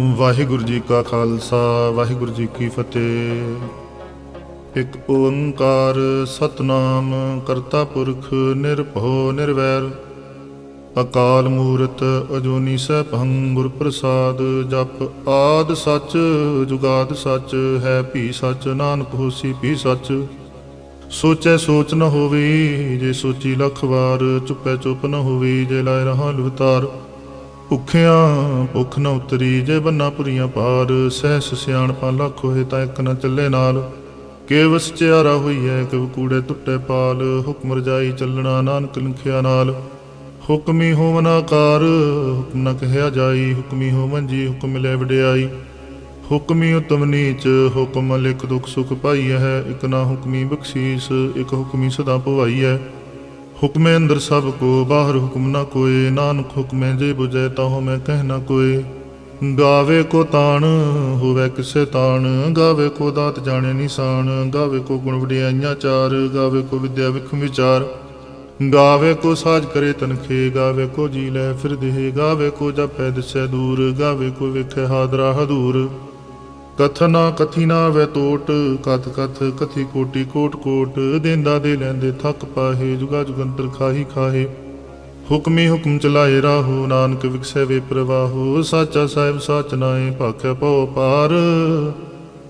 ਵਾਹਿਗੁਰੂ ਜੀ ਕਾ ਖਾਲਸਾ ਵਾਹਿਗੁਰੂ ਜੀ ਕੀ ਫਤਿਹ। ਇੱਕ ਓੰਕਾਰ ਸਤਨਾਮ ਕਰਤਾ ਪੁਰਖ ਨਿਰਭਉ ਨਿਰਵੈਰ ਅਕਾਲ ਮੂਰਤ ਅਜੂਨੀ ਸੈਭੰ ਗੁਰ ਪ੍ਰਸਾਦ। ਜਪ ਆਦ ਸੱਚ ਜੁਗਾਦ ਸੱਚ ਹੈ ਭੀ ਸੱਚ ਨਾਨਕ ਹੋਸੀ ਭੀ ਸੱਚ। ਸੋਚੈ ਸੋਚ ਨ ਹੋਵੇ ਜੇ ਸੋਚੀ ਲੱਖ ਵਾਰ। ਚੁੱਪੈ ਚੁੱਪ ਨ ਹੋਵੇ ਜੇ ਲਾਇ ਰਹਾ ਲੁਤਾਰ। ਭੁੱਖਿਆਂ ਭੁੱਖ ਨ ਉਤਰੀ ਜੇ ਬੰਨਾ ਪੁਰੀਆਂ ਪਾਰ। ਸਹਿਸ ਸਿਆਣਪਾਂ ਲੱਖ ਹੋਏ ਤਾਂ ਇੱਕ ਨ ਚੱਲੇ ਨਾਲ। ਕੇਵ ਸਚਿਆਰਾ ਹੋਈਐ ਕਿਵ ਕੂੜੇ ਟੁੱਟੇ ਪਾਲ। ਹੁਕਮ ਰਜਾਈ ਚੱਲਣਾ ਨਾਨਕ ਲਿਖਿਆ ਨਾਲ। ਹੁਕਮੀ ਹੋਵਨ ਆਕਾਰ ਹੁਕਮ ਨ ਕਹਿਆ ਜਾਈ। ਹੁਕਮੀ ਹੋਵਨ ਜੀ ਹੁਕਮ ਮਿਲੇ ਵਡਿਆਈ। ਹੁਕਮੀ ਉਤਮ ਨੀਚ ਹੁਕਮ ਲਿਖ ਦੁਖ ਸੁਖ ਪਾਈ ਹੈ। ਇੱਕ ਨਾ ਹੁਕਮੀ ਬਖਸ਼ੀਸ ਇੱਕ ਹੁਕਮੀ ਸਦਾ ਭਵਾਈ ਹੈ। ਹੁਕਮੇ ਅੰਦਰ ਸਭ ਕੋ ਬਾਹਰ ਹੁਕਮ ਨਾ ਕੋਏ। ਨਾਨਕ ਹੁਕਮੇ ਜੇ ਬੁਝੈ ਤਾਹੋ ਮੈਂ ਕਹਿ ਨਾ ਕੋਏ। ਗਾਵੇ ਕੋ ਤਾਣ ਹੋਵੇ ਕਿਸੇ ਤਾਣ। ਗਾਵੇ ਕੋ ਦਾਤ ਜਾਣੇ ਨਿਸ਼ਾਨ। ਗਾਵੇ ਕੋ ਗੁਣ ਵਡਿਆਈਆਂ ਚਾਰ। ਗਾਵੇ ਕੋ ਵਿਦਿਆ ਵਿਖਮ ਵਿਚਾਰ। ਗਾਵੇ ਕੋ ਸਾਜ ਕਰੇ ਤਨਖੇ। ਗਾਵੇ ਕੋ ਜੀ ਲੈ ਫਿਰ ਦੇਹ। ਗਾਵੇ ਕੋ ਜਪੈ ਦਿਸੈ ਦੂਰ। ਗਾਵੇ ਕੋ ਵੇਖੈ ਹਾਦਰਾ ਹਦੂਰ। ਕਥਨਾ ਕਥੀ ਨਾ ਵੈ ਤੋਟ ਕਥ ਕਥ ਕਥੀ ਕੋਟੀ ਕੋਟ ਕੋਟ। ਦੇਂਦਾ ਦੇ ਲੈਂਦੇ ਥੱਕ ਪਾਹੇ ਜੁਗਾ ਜੁਗੰਤਰ ਖਾਹੀ ਖਾਹੇ। ਹੁਕਮੀ ਹੁਕਮ ਚਲਾਏ ਰਾਹੋ ਨਾਨਕ ਵਿਖਸੈ ਵੇ ਪ੍ਰਵਾਹੋ। ਸਾਚਾ ਸਾਹਿਬ ਸਾਚ ਨਾਏ ਭਾਖੈ ਪਉ ਪਾਰ।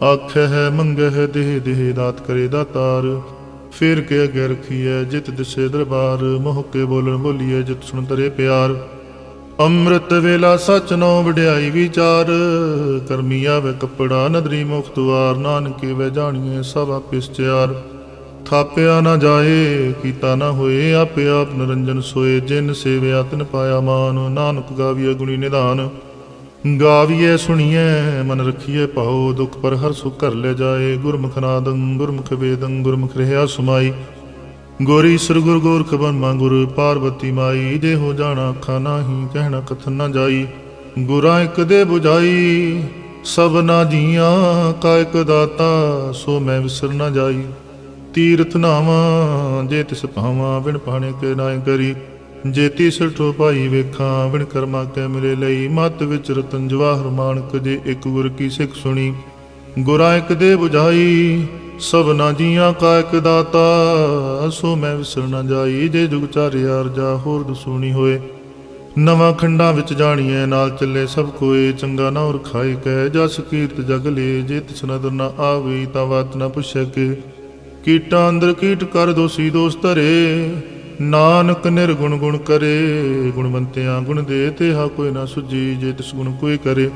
ਆਖੈ ਹੈ ਮੰਗਹਿ ਦੇਹ ਦੇਹ ਦਾਤ ਕਰੇ ਦਾਤਾਰ। ਫੇਰ ਕੇ ਅਗੇ ਰਖੀਐ ਜਿਤ ਦਿਸੇ ਦਰਬਾਰ। ਮੋਹ ਕੇ ਬੋਲਣ ਬੋਲੀਐ ਜਿਤ ਸੁਣ ਤਰੇ ਪਿਆਰ। ਅੰਮ੍ਰਿਤ ਵੇਲਾ ਸੱਚ ਨੋ ਵਡਿਆਈ ਵਿਚਾਰ। ਕਰਮੀ ਆਵੇ ਕੱਪੜਾ ਨਦਰੀ ਮੁਖ ਦੁਆਰ। ਨਾਨਕੇ ਵੈ ਜਾਣੀਏ ਸਭ ਆਪੇ ਸਚਿਆਰ। ਥਾਪਿਆ ਨਾ ਜਾਏ ਕੀਤਾ ਨਾ ਹੋਏ ਆਪੇ ਆਪ ਨਿਰੰਜਨ ਸੋਏ। ਜਿਨ ਸੇਵਿਆ ਤਿਨ ਪਾਇਆ ਮਾਨ। ਨਾਨਕ ਗਾਵੀਐ ਗੁਣੀ ਨਿਧਾਨ। ਗਾਵੀਐ ਸੁਣੀਐ ਮਨ ਰਖੀਐ ਭਾਉ। ਦੁਖ ਪਰ ਹਰ ਸੁਖ ਘਰ ਲੈ ਜਾਏ। ਗੁਰਮੁਖ ਨਾਦੰ ਗੁਰਮੁਖ ਵੇਦੰ ਗੁਰਮੁਖ ਰਹਿਆ ਸੁਮਾਈ। ਗੁਰ ਈਸਰ ਗੁਰ ਗੋਰਖ ਬਰਮਾ ਗੁਰ ਪਾਰਬਤੀ ਮਾਈ। ਜੇ ਹੋ ਜਾਣਾ ਅੱਖਾਂ ਨਾਹੀ ਕਹਿਣਾ ਕਥਨ ਨਾ ਜਾਈ। ਗੁਰਾਂ ਇੱਕ ਦੇ ਬੁਝਾਈ ਸਭਨਾ ਜੀਆਂ ਕਾ ਇੱਕ ਦਾਤਾ। ਸੋ ਮੈਂ ਵਿਸਰ ਨਾ ਜਾਈ। ਤੀਰਥ ਨਾਵਾਂ ਜੇ ਤਿਸ ਭਾਵਾਂ ਬਿਨ ਪਾਣੇ ਕੇ ਨਾਇ ਕਰੀ। ਜੇ ਤਿਸ ਠੋ ਭਾਈ ਵੇਖਾਂ ਬਿਨ ਕਰਮਾ ਕੈ ਮਿਲੇ ਲਈ। ਮਤ ਵਿੱਚ ਰਤਨ ਜਵਾਹਰ ਮਾਣਕ ਜੇ ਇੱਕ ਗੁਰ ਕੀ ਸਿੱਖ ਸੁਣੀ। ਗੁਰਾਂ ਇੱਕ ਦੇ ਬੁਝਾਈ ਸਭਨਾ ਜੀਆਂ ਕਾ ਇੱਕ ਦਾਤਾ। ਸੋ ਮੈਂ ਵਿਸਰ ਨਾ ਜਾਈ। ਜੇ ਜੁਗ ਚਾਰਿਆ ਰਜਾ ਹੋਰ ਦਸੂਣੀ ਹੋਏ। ਨਵਾਂ ਖੰਡਾਂ ਵਿੱਚ ਜਾਣੀਐ ਨਾਲ ਚੱਲੇ ਸਭ ਕੋਏ। ਚੰਗਾ ਨਾ ਉਰ ਖਾਈ ਕੈ ਜਸ ਕੀਰਤ ਜਗ ਲੇ। ਜੇ ਤਿਸ ਨਦਰ ਨਾ ਆਵੇ ਤਾਂ ਵਾਤ ਨਾ ਪੁੱਛੈ ਕੇ। ਕੀਟਾਂ ਅੰਦਰ ਕੀਟ ਕਰ ਦੋਸੀ ਦੋਸ ਧਰੇ। ਨਾਨਕ ਨਿਰਗੁਣ ਗੁਣ ਕਰੇ। ਗੁਣਵੰਤਿਆਂ ਗੁਣ ਦੇ ਤੇਹਾ ਕੋਈ ਨਾ ਸੁਝੀ। ਜੇ ਤਿਸ ਗੁਣ ਕੋਈ ਕਰੇ।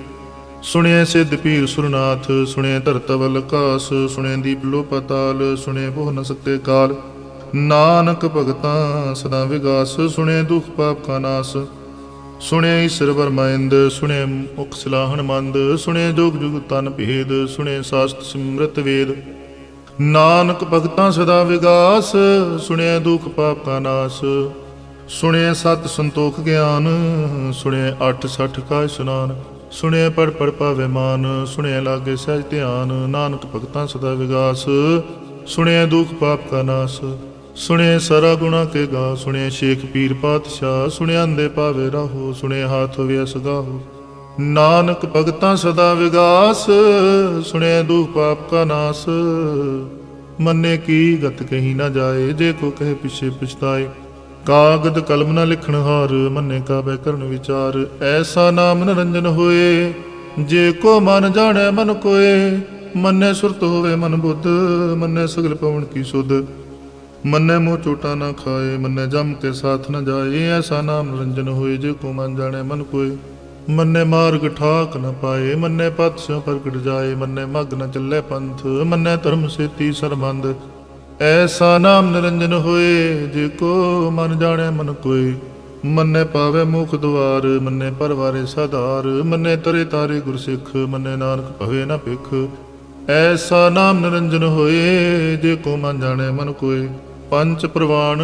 ਸੁਣਿਐ ਸਿੱਧ ਪੀਰ ਸੁਰਨਾਥ ਸੁਣਿਐ ਧਰਤਵਲ ਆਕਾਸ। ਸੁਣਿਐ ਦੀਪ ਲੋ ਪਤਾਲ ਸੁਣਿਐ ਬਹੁ ਨ ਸਕਤੇ ਕਾਲ। ਨਾਨਕ ਭਗਤਾਂ ਸਦਾ ਵਿਗਾਸ। ਸੁਣਿਐ ਦੁਖ ਪਾਪ ਕਾ ਨਾਸ। ਸੁਣਿਐ ਈਸਰ ਬਰਮਾਇੰਦ ਸੁਣਿਐ ਮੁਖ ਸਲਾਹਣ ਮੰਦ। ਸੁਣਿਐ ਜੋਗ ਜੁਗ ਤਨ ਭੇਦ। ਸੁਣਿਐ ਸਾਸਤ ਸਿਮਰਤ ਵੇਦ। ਨਾਨਕ ਭਗਤਾਂ ਸਦਾ ਵਿਗਾਸ। ਸੁਣਿਐ ਦੁਖ ਪਾਪ ਕਾ ਨਾਸ। ਸੁਣਿਐ ਸਤ ਸੰਤੋਖ ਗਿਆਨ। ਸੁਣਿਐ ਅੱਠ ਸਠ ਕਾ ਇਸ਼ਨਾਨ। ਸੁਣਿਐ ਪੜ ਪੜ ਪਾਵੇ ਮਾਨ। ਸੁਣਿਐ ਲਾਗੇ ਸਹਿਜ ਧਿਆਨ। ਨਾਨਕ ਭਗਤਾਂ ਸਦਾ ਵਿਗਾਸ। ਸੁਣਿਐ ਦੁਖ ਪਾਪ ਕਾ ਨਾਸ। ਸੁਣਿਐ ਸਾਰਾ ਗੁਣਾ ਕੇ ਗਾ। ਸੁਣਿਐ ਸ਼ੇਖ ਪੀਰ ਪਾਤਸ਼ਾਹ। ਸੁਣਿਐ ਅੰਧੇ ਪਾਵੇ ਰਾਹੋ। ਸੁਣਿਐ ਹਾਥ ਹੋਵੇ ਸਗਾਹੋ। ਨਾਨਕ ਭਗਤਾਂ ਸਦਾ ਵਿਗਾਸ। ਸੁਣਿਐ ਦੁਖ ਪਾਪ ਕਾ ਨਾਸ। ਮੰਨੇ ਕੀ ਗਤ ਕਹੀ ਨਾ ਜਾਏ। ਜੇ ਕੋ ਕਹੇ ਪਿਛੇ ਪਛਤਾਏ। ਕਾਗਦ ਕਲਮ ਨ ਲਿਖਣ ਹਾਰ। ਮੰਨੇ ਕਾਬੈ ਕਰਨ ਵਿਚਾਰ। ਐਸਾ ਨਾਮ ਨਿਰੰਜਨ ਹੋਏ। ਜੇ ਕੋ ਮਨ ਜਾਣੈ ਮਨ ਕੋਏ। ਮੰਨੇ ਸੁਰਤ ਹੋਵੇ ਮਨ ਬੁੱਧ। ਮੰਨੇ ਸਗਲ ਪਵਨ ਕੀ ਸੁਧ। ਮੰਨੇ ਮੋਹ ਚੋਟਾ ਨਾ ਖਾਏ। ਮੰਨੇ ਜਮ ਕੇ ਸਾਥ ਨ ਜਾਏ। ਐਸਾ ਨਾਮ ਨਿਰੰਜਨ ਹੋਏ। ਜੇ ਕੋ ਮਨ ਜਾਣੈ ਮਨ ਕੋਏ। ਮੰਨੇ ਮਾਰਗ ਠਾਕ ਨ ਪਾਏ। ਮੰਨੇ ਪਤ ਸਿਉ ਪ੍ਰਗਟ ਜਾਏ। ਮੰਨੇ ਮਗ ਨ ਚੱਲੇ ਪੰਥ। ਮੰਨੇ ਧਰਮ ਸੇਤੀ ਸਰਬੰਧ। ਐਸਾ ਨਾਮ ਨਿਰੰਜਨ ਹੋਏ। ਜੇ ਕੋ ਮਨ ਜਾਣੈ ਮਨ ਕੋਏ। ਮੰਨੇ ਪਾਵੇ ਮੁਖ ਦੁਆਰ। ਮੰਨੇ ਪਰਵਾਰੇ ਸਾਧਾਰ। ਮੰਨੇ ਤਰੇ ਤਾਰੇ ਗੁਰਸਿੱਖ। ਮੰਨੇ ਨਾਨਕ ਭਵੇ ਨਾ ਭਿਖ। ਐਸਾ ਨਾਮ ਨਿਰੰਜਨ ਹੋਏ। ਜੇ ਕੋ ਮਨ ਜਾਣੈ ਮਨ ਕੋਏ। ਪੰਚ ਪ੍ਰਵਾਨ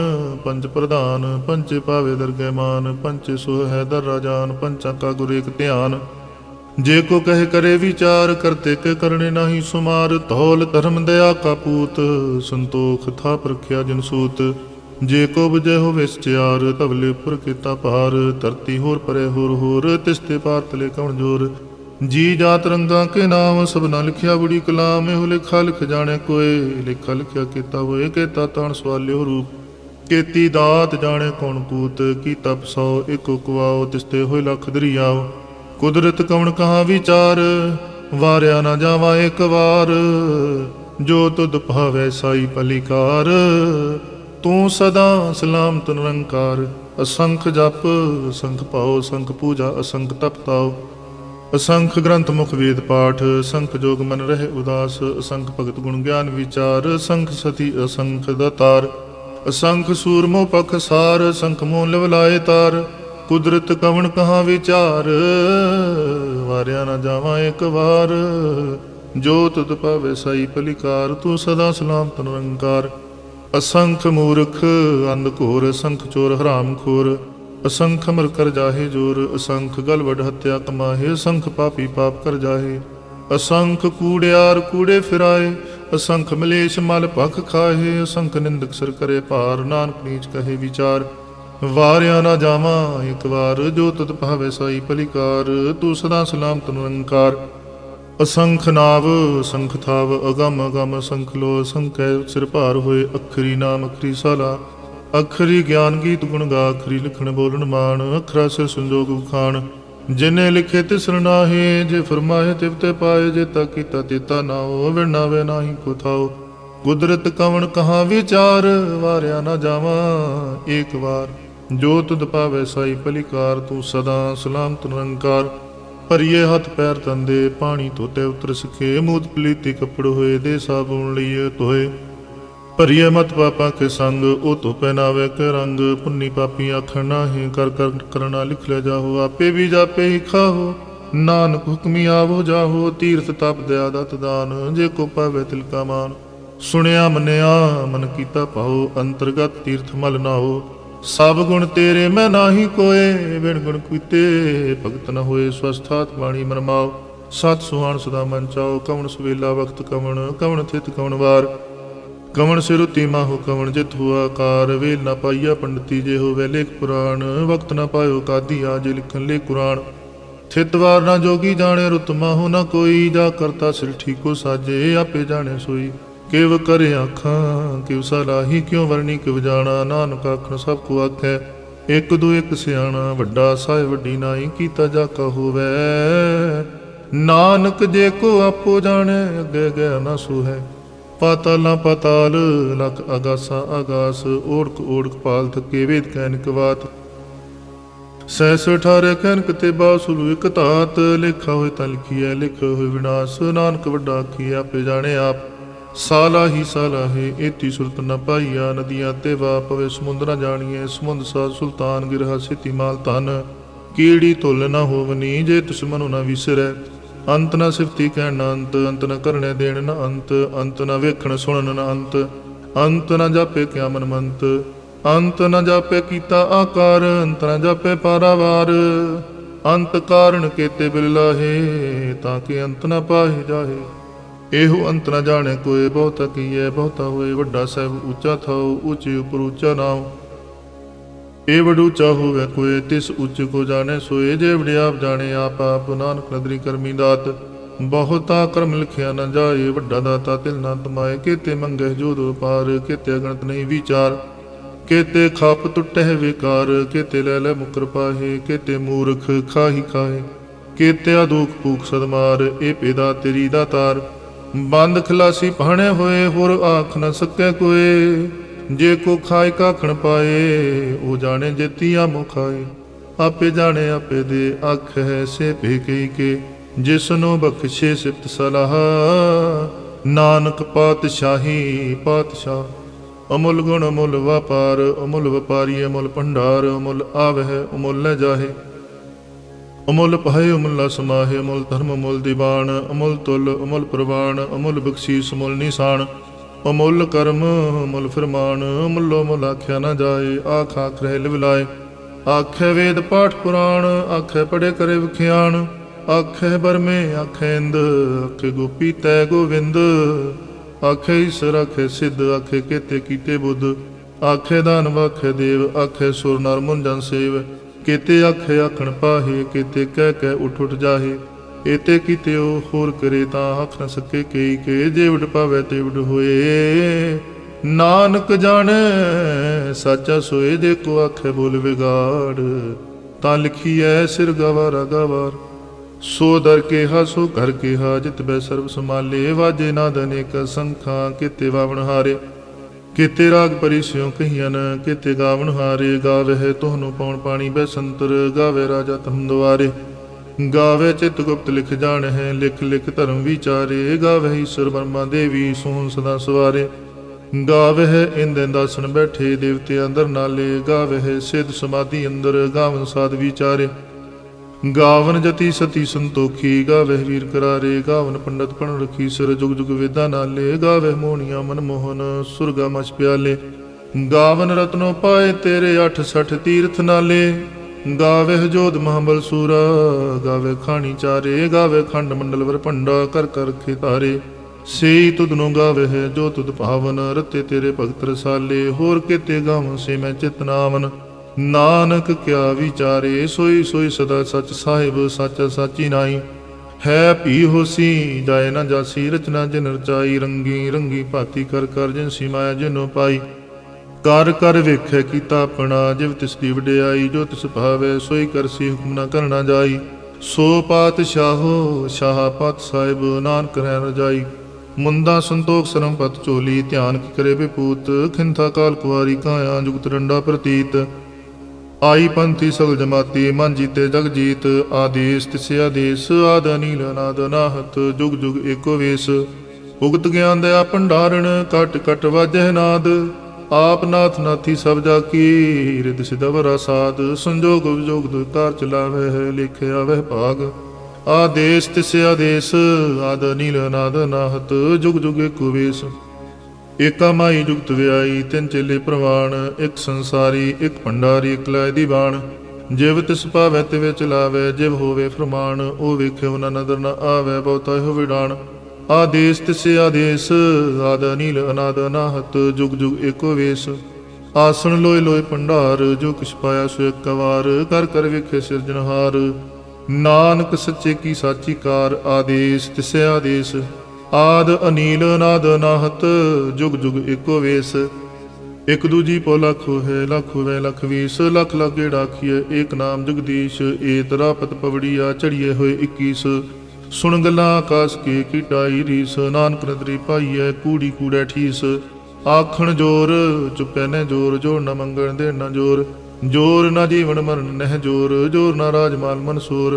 ਪੰਚ ਪ੍ਰਧਾਨ। ਪੰਚੇ ਪਾਵੇ ਦਰਗਹਿ ਮਾਨ। ਪੰਚੇ ਸੋ ਹੈ ਦਰ ਰਾਜਾਨ। ਪੰਚਾਂ ਕਾ ਗੁਰ ਏਕ ਧਿਆਨ। ਜੇ ਕੋ ਕਹੇ ਕਰੇ ਵਿਚਾਰ। ਕਰਤੇ ਕੇ ਕਰਨੇ ਨਾਹੀ ਸੁਮਾਰ। ਧੌਲ ਧਰਮ ਦਇਆ ਕਾ ਪੂਤ। ਸੰਤੋਖ ਥਾਪ ਰਖਿਆ ਜਿਨ ਸੂਤ। ਜੇ ਕੋ ਬੁਝੈ ਹੋਵੇ ਸਚਿਆਰ। ਤਵਲੇ ਉੱਪਰ ਕੀਤਾ ਭਾਰ। ਧਰਤੀ ਹੋਰ ਪਰੇ ਹੋਰ ਹੋਰ। ਤਿਸ ਤੇ ਪਾਰ ਤਲੇ ਕਉਣ ਜੋਰ। जी जात रंगा के नाम सब ना लिखिया बड़ी कलाम, एहो लिखा लिख जाने कोय, लिखा लिखिया केता होए, केता ताण सवाल्यो रूप, केती दात जाने कौन कूत, की तप सौ एको कुआओ, तिसते होए लख दरियाओ, कुदरत कवण कहाँ विचार, वारिया ना जावा एक वार, जो तुद भावै साई पलिकार, तू सदा सलामत निरंकार, असंख जप असंख पाओ, असंख पूजा असंख तप ताओ, असंख ग्रंथ मुख वेद पाठ, असंख जोग मन रहे उदास, असंख भगत गुण ज्ञान विचार, असंख सती असंख दातार, असंख सूरमो पख सार, असंख मोह लवलाए तार, कुदरत कवण कहाँ विचार, वारिया ना जावा एक वार, जो तुद पावे साई पलिकार, तू सदा सलामत निरंकार, असंख मूर्ख अंध घोर, असंख चोर हराम खोर, असंख मर कर जाहे जोर, असंख गल वड हत्या कमाहे, असंख पापी पाप कर जाहे, असंख कूड़ियार कूड़े फिराए, असंख मलेश मल पख खाहे, असंख निंदक सिर करे पार, नानक नीच कहे विचार, वारिया ना जावा एक बार, जो तुद भावे साई पलिकार, तू सदा सलामत निरंकार, असंख नाव असंख थाव, अगम अगम असंख लो, असंख सिर भार होए, अखरी नाम अखरी साला, अखरी ज्ञान गीत गुण गा, अखरी लिखण बोलन मान, अखरा सिर संजोग बखान, जिन्हें लिखे तिस नाहे, जे फरमाए तिवते पाए, जे ता कीता तेता नाओ, विनावे नाही को थाओ, कुदरत कवण कहाँ विचार, वारिया ना जावा एक बार, जो तुद पावे साई पलिकार, तू सदा सलामत निरंकार, भरिए हथ पैर तंदे, पानी धोते उतर सके, मूत पलीती कपड़ होए, दे साबुन लिए धोए, भरिए मत पापा के संग, ओ तो पहनावे के रंग, पुन्नी पापी आखर नाहे, कर कर करना लिख ले जाहो, आपे भी जापे ही खाहो, नानक हुक्मी आवो जाहो, तीर्थ तप दया दत दान, जे को पावे तिल का मान, सुनिया मनिया मन कीता पाओ, अंतर्गत तीर्थ मल नाहो, सब गुण तेरे मैं नाही कोय, बिन गुण कीते भगत न होए, स्वस्थात वाणी मरमाओ, सत सुहान सदा मन चाओ, कवण सुवेला वक्त कवण, कवण थित कवण वार, कवण सिरुति माहु कवण जित हुआ कार, वेल न पाइया पंडिती जे होवे लेख पुराण, वक्त न पायो कादी आज लिखन ले कुरान, थितवार न जोगी जाने रुत माहु न कोई, जा करता सिर ठीको साजे, आपे जाने सोई, किव करे आखा किव सलाही, क्यों वरनी किव जाना, नानक आखन सब को आखै, एक दो एक सियाणा, वड्डा साय वड्डी नाई, कीता जाका होवै, नानक जे को आपो जाने, अगे गया न सूहै, पाताला पाताल लख आगासा आगास, ओढ़क ओढ़क पाल थके, वेद कैनक वात, सहस अठारे कैनक ते बासुलु एक तात, लिखा होए ता लिखिए, लिखा होए विनाश, नानक वड्डा आखिए, आपे जाने आप, साला ही एती सुरत न पाइया, नदियां ते वा पवे समुंदर न जानिए, समुंद सा सुल्तान गिरहा सिति माल धन, कीड़ी तुल न होवनी, जे तुस मनु न विसरै, अंत न सिफती कहन अंत, अंत न करने देन न अंत, अंत न वेखण सुनन न अंत, अंत न जापे क्या मन मंत, अंत न जापे कीता आकार, अंत न जापे पारावार, अंत कारण केते बिल लाहे, ताकि अंत न पाहे जाहे, एहो अंत न जाने कोय, बहुता कीए बहुता होए, वड्डा साहिब ऊंचा थाओ, ऊंचे उपर ऊंचा नाओ, ए वड ऊंचा होवे कोय, तिस उच्च को जाने सोए, जे वडे आप जाने आप आप, नानक नदरी करमी दात, बहुता कर्म लिखिया न जाए, वड्डा दाता तिल न तमाए, केते मंगे जो दो पार, केते अगणत नहीं विचार, केते खाप टुटे विकार, केते ले ले मुकर पाहे, केते मूर्ख खाही खाहे, केते अदूख भूख सदमार, ए पेदा तेरी दातार, बंद खलासी पहने होए, होर आख न सके कोय, जे को खाए काखण पाए, ओ जाने जेतिया मुँह खाए, आपे जाने आपे दे, आख है से भेके के, जिसनो बख्शे सिफ्त सलाह, नानक पातशाही पातशाह, अमुल गुण अमुल व्यापार, अमुल व्यापारी अमुल भंडार, अमुल आवह अमुल न जाहे, अमुल पाए अमुल समाहे, अमुल धर्म अमुल दीवान, अमुल तुल अमुल प्रवाण, अमुल बख्शीस अमुल निशान, अमुल कर्म अमुल फरमान, अमुलो अमुल आख्या न जाए, आख आख रह लिवलाए, आखे वेद पाठ पुराण, आखे पढ़े करे विख्यान, आखे बरमे आखे इंद, आखे गोपी तय गोविंद, आखे ईश्वर आखे सिद्ध, आखे केते कीते बुद्ध, आखे दानव आखे देव, आखे सुर नर मुंजन सेव, केते आखे आखण पाहे, केते कह कह उठ उठ जाहे, एते कीत्यो होर करे तां आख न सके कई के, जेवड पावै तेवड होए। नानक जाने साचा सोए, देखो आखे बोल बिगाड़। तां लिखिए सिर गवारा गवार। सो दर केहा सो घर केहा, जित बै सर्व संभाले। वाजे नाद अनेक संखां, केते वावण हारे। केते राग परी स्यों कहियन, केते गावण हारे। गावे है तोहनु पौन पानी बैसंतर, गावे राजा तम द्वारे। गावे चित गुप्त लिख जान है, लिख लिख धर्म विचारे। गावे ईश्वर ब्रह्मा देवी, सोहन सदा सवारे। गावे है इंद दासन बैठे, देवते अंदर नाले। गावे है सिद्ध समाधि अंदर, गावन साध विचारे। गावन जति सती संतोखी, गावे वीर करारे। गावन पंडित पण रखी सिर, जुग जुग वेदा नाले। गावे मोहनिया मनमोहन, सुरगा मच प्याले। गावन रत्नों पाए तेरे, 68 तीर्थ नाले। गावे जोध महाबल सूरा, गावे खानी चारे। गावे खंड मंडल वर पंडा, कर कर खितारे। सेई तुधनो गावे है जो तुध पावन, रते तेरे भगत रसाले। होर केते गावन से मैं चित नावन, नानक क्या विचारे। सोई सोई सदा सच साहिब, साचा साची नाई। है भी होसी जाए न जासी, रचना जिन रचाई। रंगी रंगी भाती कर कर, जिनसी माया जिनो पाई। कर कर वेखै कीता अपना, जिव तिसदी वडियाई। जो तिस भावै सोई करसी, हुक्म न करना जाई। सो पातशाहो शाह पात साहिब, नानक रहन रजाई। मुंदा संतोख सरम पत चोली, ध्यान की करे विपूत। खिंथा काल कुआरी, काया जुगत डंडा प्रतीत। आई पंथी सगल जमाती, मन जीते जग जीत। आदेश तिसे आदेश, आद अनील अनाद अनाहत। जुग जुग एको वेश, उगत ज्ञान दया भंडारण। कट कट वाजह नाद, आप नाथ नाथी सब जाकी। रिद सिदवरा साध, संजोग विजोग कार चलावे है। लिखे आवे भाग, आदेश तिसे आदेश। आद अनील अनाद अनाहत, जुग जुग एको वेश। एका माई जुगत व्याई, तिन चेले प्रवाण। एक संसारी एक भंडारी, एक लाय दी बाण। जिव तिस पावै तिवे चलावै, जिव होवे फरमान। ओ वेखे न नदर न आवै, बहुता हो विडाण। आदेश तिसे आदेश, आद अनील अनाद अनाहत। जुग जुग एको वेश, आसन लोय लोय भंडार। जो किछ पाया सो एक वार, कर कर वेखे सिरजनहार। नानक सच्चे की साची कार, आदेश तिसे आदेश। आद अनील अनाद अनाहत, जुग जुग एको वेश। एक दूजी पो लख है, लख वे लख वीस। लख लख गेड़ा आखिए, एक नाम जगदीश। ए तरापत पवड़िया, चढ़िए होए 21। सुन गला आकाश के कीटाई रीस। नानक नदरी पाईए, कूड़ी कूड़े ठीस। आखण जोर चुपै न जोर, जोर न मंगण दे न जोर। जोर न जीवन मरण नह जोर, जोर न राजमाल मनसूर।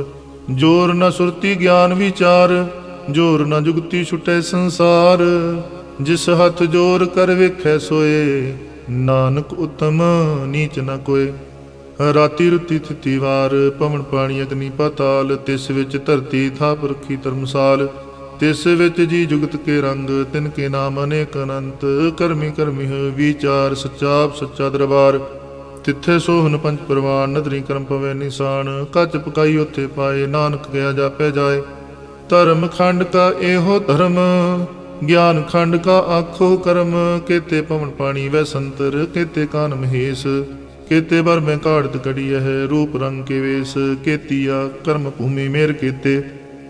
जोर न सुरती ज्ञान विचार, जोर न जुगती छुटै संसार। जिस हथ जोर कर वेखै सोए, नानक उत्तम नीच न कोय। राती रुती थिती वार, पवन पानी अग्नि पाताल। तिस विच धरती थाप रखी धर्मसाल। तिस विच जी जुगत के रंग, तिनके नाम अनेक अनंत। करमी करमी विचार, सच्चा सच्चा दरबार। तिथे सोहन पंच परवान, नदरी करम पवै निशान। कच पकाई उथे पाए, नानक गया जापै जाए। धर्म खंड का एहो धर्म, ज्ञान खंड का आखो कर्म। केते पवन पानी वै संतर, केते कान महेश। केते बर में काढ़त कड़िय है, रूप रंग के वेश। केतिया कर्म भूमि मेर केते,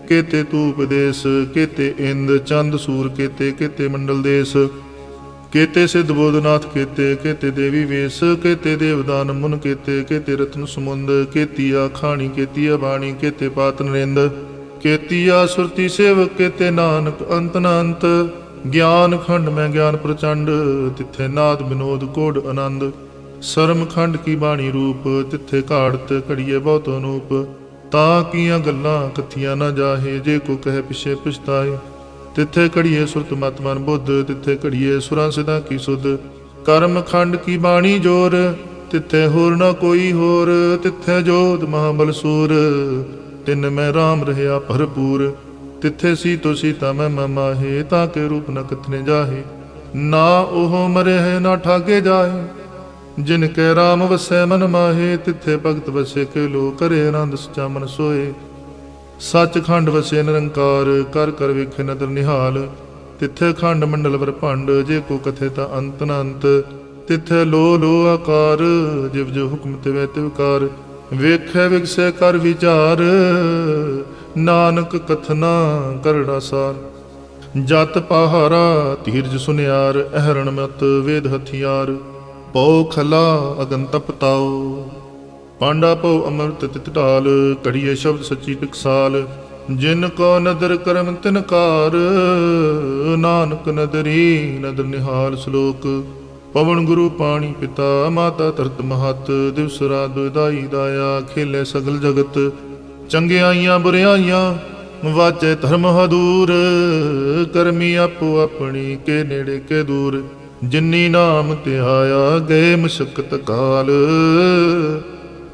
केते तू उपदेश। केते इंद चंद सूर केते, केते मंडल देश। केते सिद्ध बोधनाथ केते, केते देवी वेश। केते देवदान मुन केते, केते रत्न समुंद। केतिया खाणी केतिया बाणी, केते पात नरेंद। केतिया सुरती सेवक, केते नानक अंत न अंत। ज्ञान खंड में ज्ञान प्रचंड, तिथे नाद विनोद कोड आनंद। शर्म खंड की बाणी रूप, तिथे काढ़त कड़िए बहुत अनूप। ता किया गल्लां कथियां न जाहे, जे को कहे पिछे पछताए। तिथे कड़िए सुरत मत मन बुद्ध, तिथे कड़िए सुरां सिद्धां की सुध। कर्म खंड की बाणी जोर, तिथे होर न कोई होर। तिथे जोध महाबल सूर, तिन में राम रहया भरपूर। तिथे सी तो सीता मैं माहे, ताके रूप न कथने जाहे। ना ओहो मरे है ना ठागे जाहे, जिनके राम वसै मन माहे। तिथे भगत वसे के लो, करे आनंद सचा मन सोए। सच खंड वसे निरंकार, कर कर वेखे नदर निहाल। तिथे खंड मंडल वर भंड, जे को कथे ता अंत न अंत। तिथे लो लो आकार, जिव जो हुक्म तिवै तिवकार। वेखे विगसे कर विचार, ਨਾਨਕ ਕਥਨਾ ਕਰੜਾ ਸਾਰ। ਜਤ ਪਹਾਰਾ ਧੀਰਜ ਸੁਨਿਆਰ, ਅਹਰਣ ਮਤ ਵੇਦ ਹਥਿਆਰ। ਪਉ ਖਲਾ ਅਗਨ ਤਪਤਾਓ, ਪਾਂਡਾ ਪਉ ਅੰਮ੍ਰਿਤ ਤਿਤ ਢਾਲ। ਘੜੀਏ ਸ਼ਬਦ ਸੱਚੀ ਟਕਸਾਲ, ਜਿਨ ਕੋ ਨਦਰ ਕਰਮ ਤਿਨ ਕਾਰ। ਨਾਨਕ ਨਦਰੀ ਨਦਰ ਨਿਹਾਲ। ਸ਼ਲੋਕ। ਪਵਨ ਗੁਰੂ ਪਾਣੀ ਪਿਤਾ, ਮਾਤਾ ਧਰਤ ਮਹਤ। ਦਿਵਸ ਰਾਤ ਦਾਈ ਦਾਇਆ, ਖੇਲੇ ਸਗਲ ਜਗਤ। ਚੰਗਿਆਈਆਂ ਬੁਰਿਆਈਆਂ, ਵਾਜੇ ਧਰਮ ਹਦੂਰ। ਕਰਮੀ ਆਪੋ ਆਪਣੀ, ਕੇ ਨੇੜੇ ਕੇ ਦੂਰ। ਜਿਨੀ ਨਾਮ ਧਿਆਇਆ, ਗਏ ਮਸ਼ਕਤ ਕਾਲ।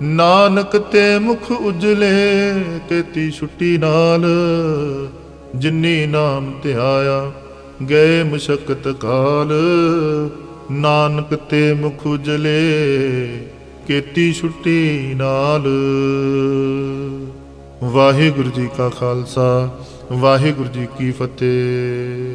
ਨਾਨਕ ਤੇ ਮੁਖ ਉਜਲੇ, ਕੀਤੀ ਛੁੱਟੀ ਨਾਲ। ਜਿਨੀ ਨਾਮ ਧਿਆਇਆ, ਗਏ ਮਸ਼ਕਤ ਕਾਲ। ਨਾਨਕ ਤੇ ਮੁਖ ਉਜਲੇ, ਕੀਤੀ ਛੁੱਟੀ ਨਾਲ। ਵਾਹਿਗੁਰੂ ਜੀ ਕਾ ਖਾਲਸਾ, ਵਾਹਿਗੁਰੂ ਜੀ ਕੀ ਫਤਿਹ।